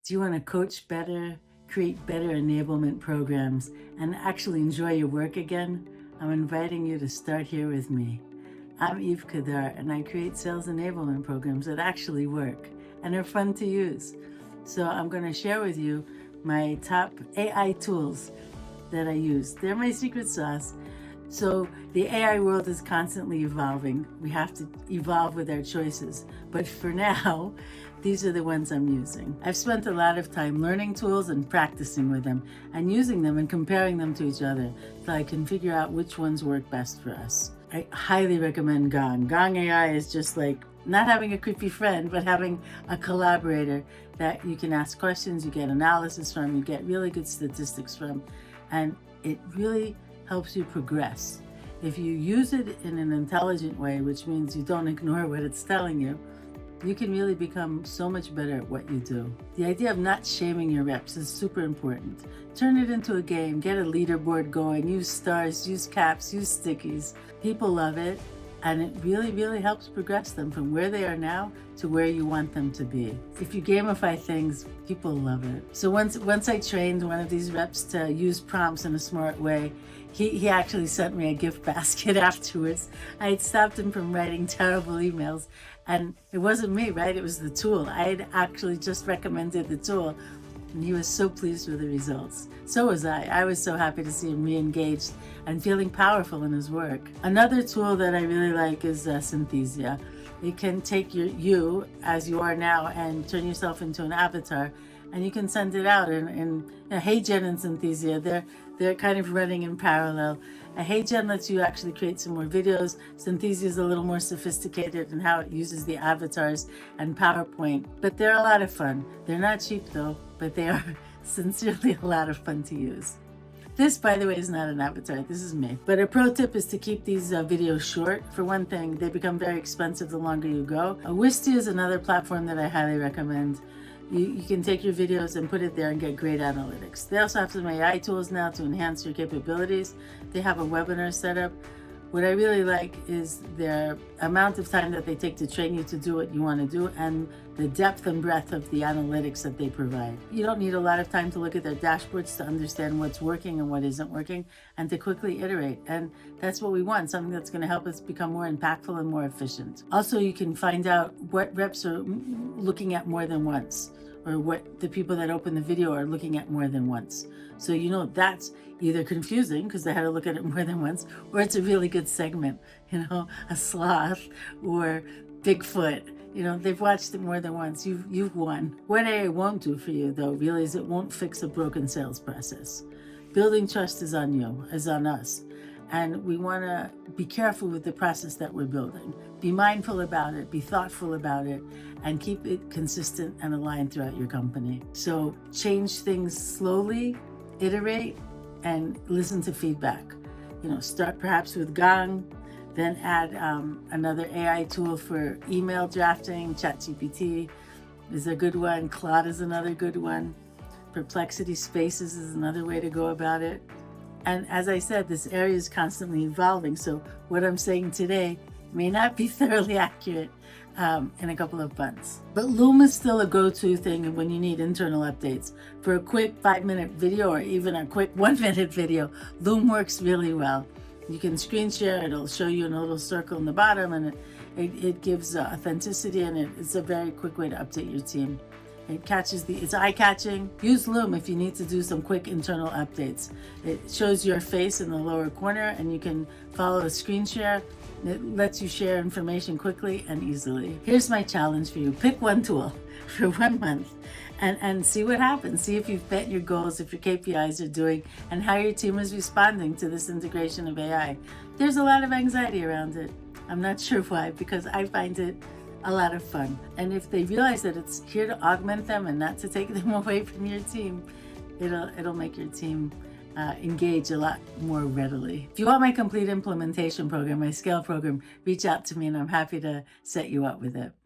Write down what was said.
Do you want to coach better, create better enablement programs, and actually enjoy your work again? I'm inviting you to start here with me. I'm Kedar, and I create sales enablement programs that actually work and are fun to use. So I'm going to share with you my top AI tools that I use. They're my secret sauce. So the AI world is constantly evolving. We have to evolve with our choices. But for now, these are the ones I'm using. I've spent a lot of time learning tools and practicing with them and using them and comparing them to each other so I can figure out which ones work best for us. I highly recommend Gong. Gong AI is just like not having a creepy friend, but having a collaborator that you can ask questions, you get analysis from, you get really good statistics from, and it really helps you progress. If you use it in an intelligent way, which means you don't ignore what it's telling you, you can really become so much better at what you do. The idea of not shaming your reps is super important. Turn it into a game, get a leaderboard going, use stars, use caps, use stickies. People love it, and it really, really helps progress them from where they are now to where you want them to be. If you gamify things, people love it. So once I trained one of these reps to use prompts in a smart way, he actually sent me a gift basket afterwards. I had stopped him from writing terrible emails, and it wasn't me, right? It was the tool. I had actually just recommended the tool, and he was so pleased with the results. So was I. I was so happy to see him re-engaged and feeling powerful in his work. Another tool that I really like is Synthesia. It can take you as you are now and turn yourself into an avatar, and you can send it out. And HeyGen and Synthesia, they're kind of running in parallel. HeyGen lets you actually create some more videos. Synthesia is a little more sophisticated in how it uses the avatars and PowerPoint, but they're a lot of fun. They're not cheap though, but they are sincerely a lot of fun to use. This, by the way, is not an avatar. This is me. But a pro tip is to keep these videos short. For one thing, they become very expensive the longer you go. Wistia is another platform that I highly recommend. You can take your videos and put it there and get great analytics. They also have some AI tools now to enhance your capabilities. They have a webinar setup. What I really like is their amount of time that they take to train you to do what you want to do and the depth and breadth of the analytics that they provide. You don't need a lot of time to look at their dashboards to understand what's working and what isn't working and to quickly iterate. And that's what we want, something that's going to help us become more impactful and more efficient. Also, you can find out what reps are looking at more than once, or what the people that open the video are looking at more than once. So that's either confusing because they had to look at it more than once, or it's a really good segment, a sloth or Bigfoot. They've watched it more than once. You've won. What AI won't do for you though, really, is it won't fix a broken sales process. Building trust is on you, is on us. And we want to be careful with the process that we're building. Be mindful about it, be thoughtful about it, and keep it consistent and aligned throughout your company. So change things slowly, iterate, and listen to feedback. Start perhaps with Gong, then add another AI tool for email drafting. ChatGPT is a good one. Claude is another good one. Perplexity Spaces is another way to go about it. And as I said, this area is constantly evolving. So what I'm saying today may not be thoroughly accurate in a couple of months. But Loom is still a go-to thing when you need internal updates. For a quick 5-minute video or even a quick 1-minute video, Loom works really well. You can screen share, it'll show you in a little circle in the bottom, and it gives authenticity, and it's a very quick way to update your team. It's eye-catching. Use Loom if you need to do some quick internal updates. It shows your face in the lower corner and you can follow a screen share. It lets you share information quickly and easily. Here's my challenge for you. Pick one tool for 1 month and see what happens. See if you've met your goals, if your KPIs are doing, and how your team is responding to this integration of AI. There's a lot of anxiety around it. I'm not sure why, because I find it a lot of fun. And if they realize that it's here to augment them and not to take them away from your team, it'll make your team engage a lot more readily. If you want my complete implementation program, my scale program, reach out to me and I'm happy to set you up with it.